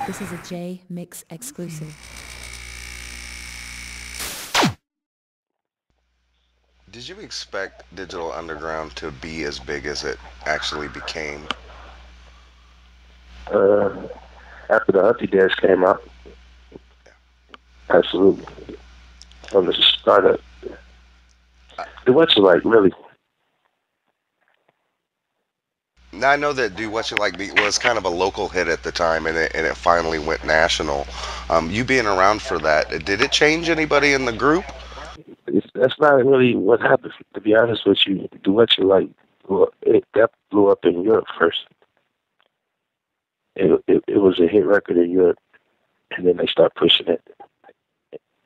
This is a Jmix exclusive. Did you expect Digital Underground to be as big as it actually became? Uh, After the Humpty Dance came out, absolutely. From the startup, the what's like really. Now I know that "Do What You Like" was kind of a local hit at the time, and it finally went national. You being around for that, did it change anybody in the group? That's not really what happened. To be honest with you, the what you like, well, that blew up in Europe first. It was a hit record in Europe, and then they start pushing it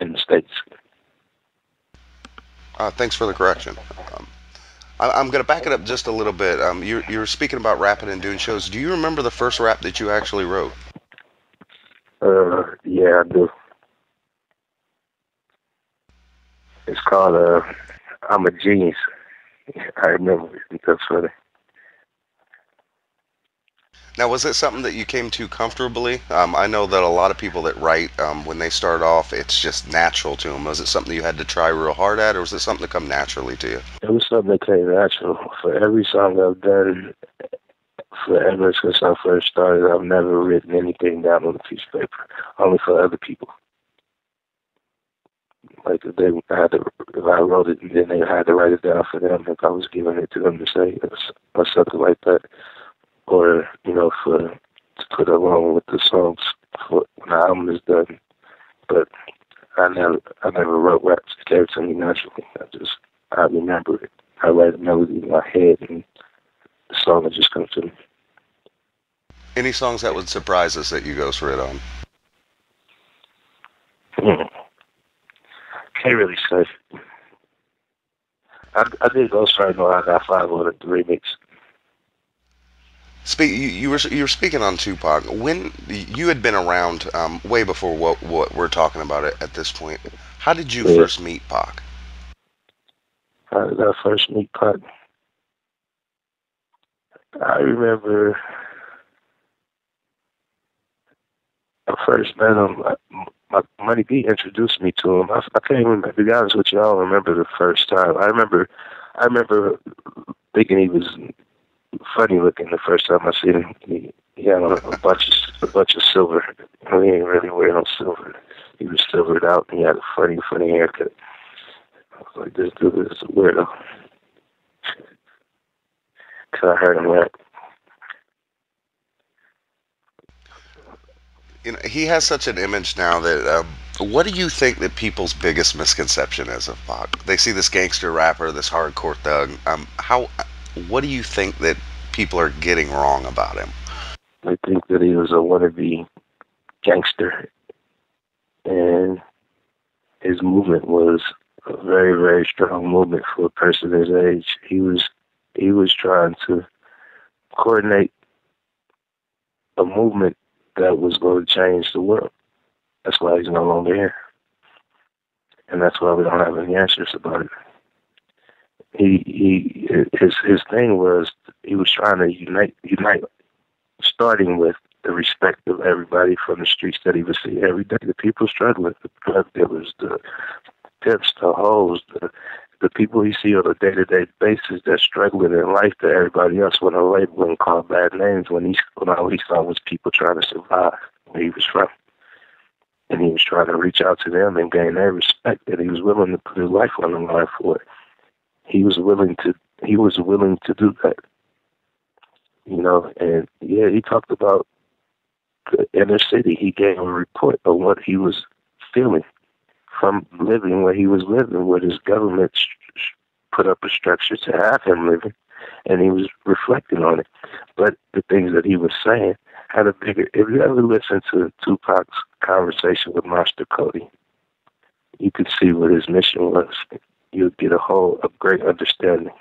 in the States. Thanks for the correction. Um, I'm going to back it up just a little bit. You were speaking about rapping and doing shows. Do you remember the first rap that you actually wrote? Yeah, I do. It's called "I'm a Genius." I remember it because funny. Now, was it something that you came to comfortably? I know that a lot of people that write, when they start off, it's just natural to them. Was it something you had to try real hard at, or was it something that come naturally to you? It was something that came natural. For every song I've done, forever since I first started, I've never written anything down on a piece of paper, only for other people. Like if I wrote it, then they had to write it down for them. If I was giving it to them to say, or something like that, or for to put along with the songs for when the album is done. But I never wrote raps. It came to me naturally. I remember it. I write a melody in my head, and the song will just come to me. Any songs that would surprise us that you ghostwrote on? Hmm. Can't really say. I did Ghost Right No I Got Five on the remix. You were speaking on Tupac. When you had been around, way before what we're talking about at this point, how did you Yeah. first meet Pac? How did I first meet Pac? I remember I first met him. My Money B introduced me to him. I can't remember. To be honest with you, I don't remember the first time. I remember thinking he was funny looking the first time I seen him. He had on a bunch of silver. He ain't really wearing no silver. He was silvered out and he had a funny haircut. I was like, this dude is a weirdo. Cause I heard him rap. He has such an image now that. What do you think that people's biggest misconception is of Pac? They see this gangster rapper, this hardcore thug. What do you think that people are getting wrong about him? I think that he was a wannabe gangster, and his movement was a very, very strong movement for a person his age. He was trying to coordinate a movement that was going to change the world. That's why he's no longer here, and that's why we don't have any answers about it. His thing was he was trying to unite, starting with the respect of everybody from the streets that he would see every day. The people struggling, the drug dealers, the pimps, the hoes, the people you see on a day-to-day basis that's struggling in life that everybody else want to label and call bad names when all he saw was people trying to survive where he was from. And he was trying to reach out to them and gain their respect, and he was willing to put his life on the line for it. He was willing to do that, and yeah, he talked about the inner city. He gave a report of what he was feeling from living where he was living, where his government put up a structure to have him living, and he was reflecting on it. But the things that he was saying had a bigger. If you ever listen to Tupac's conversation with Master Cody, you could see what his mission was. You'd get a great understanding.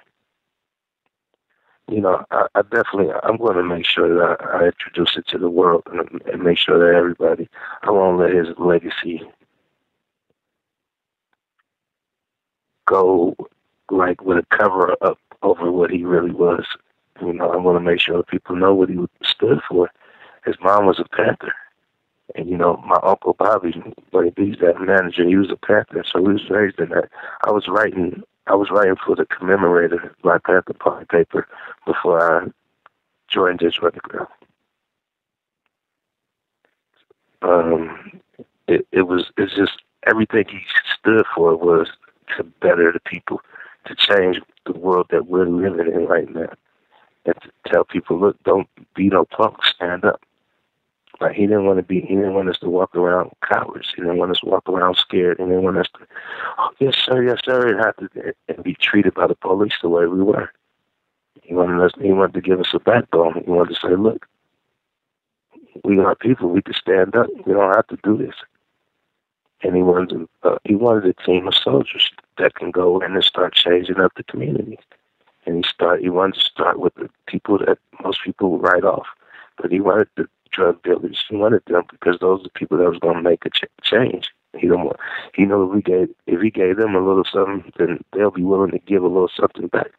I definitely, I'm going to make sure that I introduce it to the world and make sure that everybody, I won't let his legacy go like with a cover up over what he really was. I want to make sure people know what he stood for. His mom was a Panther. And my uncle Bobby, Buddy B's that manager, he was a Panther, so we was raised in that. I was writing for the Commemorator Black Panther Party paper before I joined this underground. It's just everything he stood for was to better the people, to change the world that we're living in right now, and to tell people, look, don't be no punk, stand up. Like he didn't want us to walk around cowards. He didn't want us to walk around scared. He didn't want us to, oh, yes sir, and have to and be treated by the police the way we were. He wanted to give us a backbone. He wanted to say, look, we are people. We can stand up. We don't have to do this. And he wanted a team of soldiers that can go in and start changing up the community. And he wanted to start with the people that most people would write off. But he wanted the drug dealers. He wanted them because those are the people that was going to make a change. He knew if he gave them a little something, then they'll be willing to give a little something back.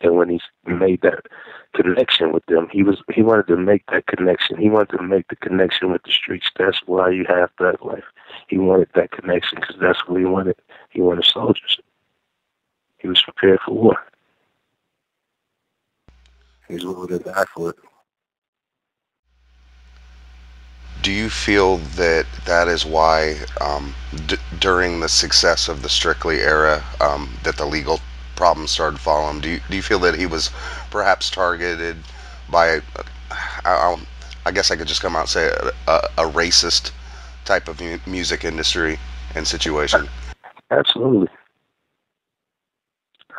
And when he made that connection with them, he wanted to make that connection. He wanted to make the connection with the streets. That's why you have Thug Life. He wanted that connection because that's what he wanted. He wanted soldiers. He was prepared for war. He's willing to die for it. Do you feel that is why during the success of the Strictly era that the legal problems started following? Do you feel that he was perhaps targeted by, I guess I could just come out and say a racist type of music industry and situation? Absolutely.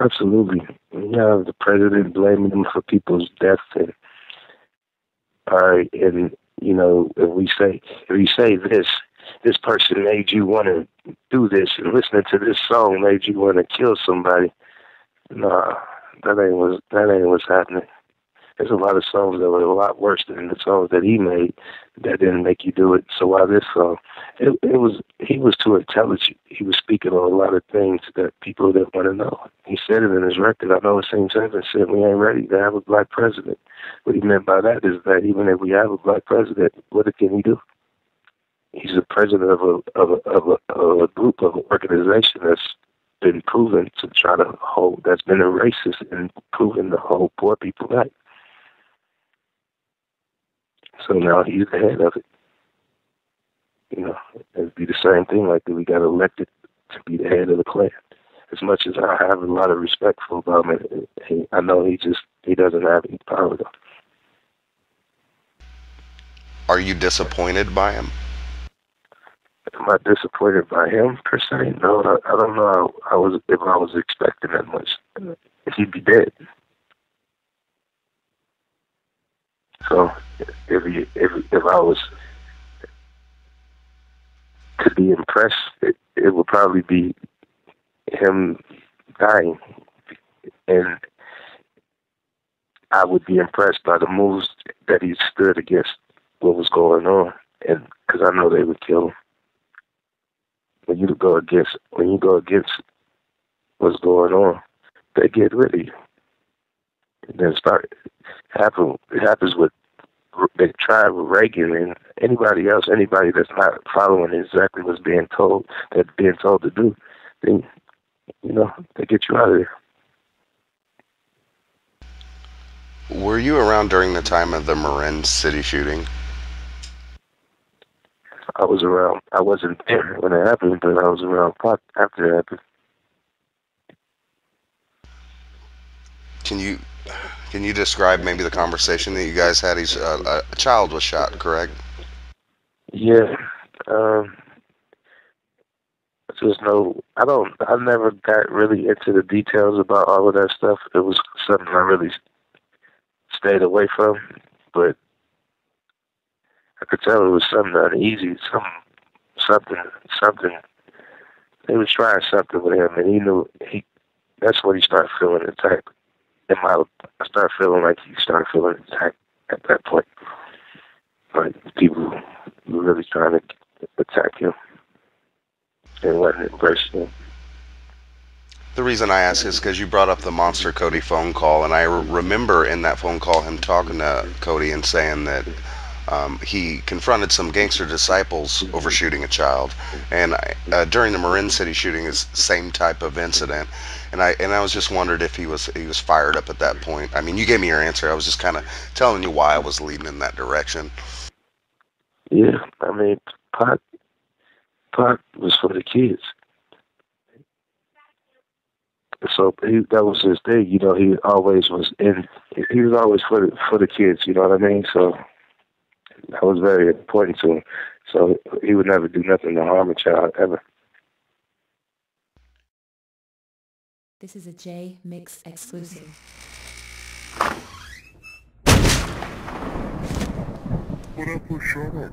Absolutely. You have the president blaming them for people's deaths, and if we say this person made you want to do this, and listening to this song made you want to kill somebody, nah, that ain't what's happening. There's a lot of songs that were a lot worse than the songs that he made that didn't make you do it. So why this song? He was too intelligent. He was speaking on a lot of things that people didn't want to know. He said it in his record. I know it seems heaven said we ain't ready to have a black president. What he meant by that is that even if we have a black president, what can he do? He's the president of a group of an organization that's been proven to try to hold, that's been a racist and proven to hold poor people back. So now he's the head of it. It'd be the same thing like that we got elected to be the head of the Klan. As much as I have a lot of respect for him, I know he doesn't have any power though. Are you disappointed by him? Am I disappointed by him per se? No, I don't know. If I was expecting that much, he'd be dead. So if I was to be impressed, it would probably be him dying, and I would be impressed by the moves that he stood against what was going on, and because I know they would kill him. When you go against what's going on, they get rid of you. And then it happens with, they tried with Reagan and anybody that's not following exactly what's being told to do, then, they get you out of there. Were you around during the time of the Marin City shooting? I was around. I wasn't there when it happened, but I was around after it happened. Can you describe maybe the conversation that you guys had? A child was shot, correct? Yeah. I never got really into the details about all of that stuff. It was something I really stayed away from, but I could tell it was something uneasy, something. They was trying something with him, and he knew that's when he started feeling attacked. I started feeling like he started feeling attacked at that point. Like people were really trying to attack him and wasn't embracing him. The reason I ask is because you brought up the Monster Cody phone call, and I remember in that phone call him talking to Cody and saying that he confronted some gangster disciples over shooting a child, and during the Marin City shooting is the same type of incident. And I was just wondered if he was fired up at that point. I mean, you gave me your answer. I was just kind of telling you why I was leading in that direction. Yeah, I mean, Pac was for the kids. So that was his thing, you know. He always was in. He was always for the kids, you know what I mean. So that was very important to him. So he would never do nothing to harm a child ever. This is a Jmix exclusive. What up, shut up?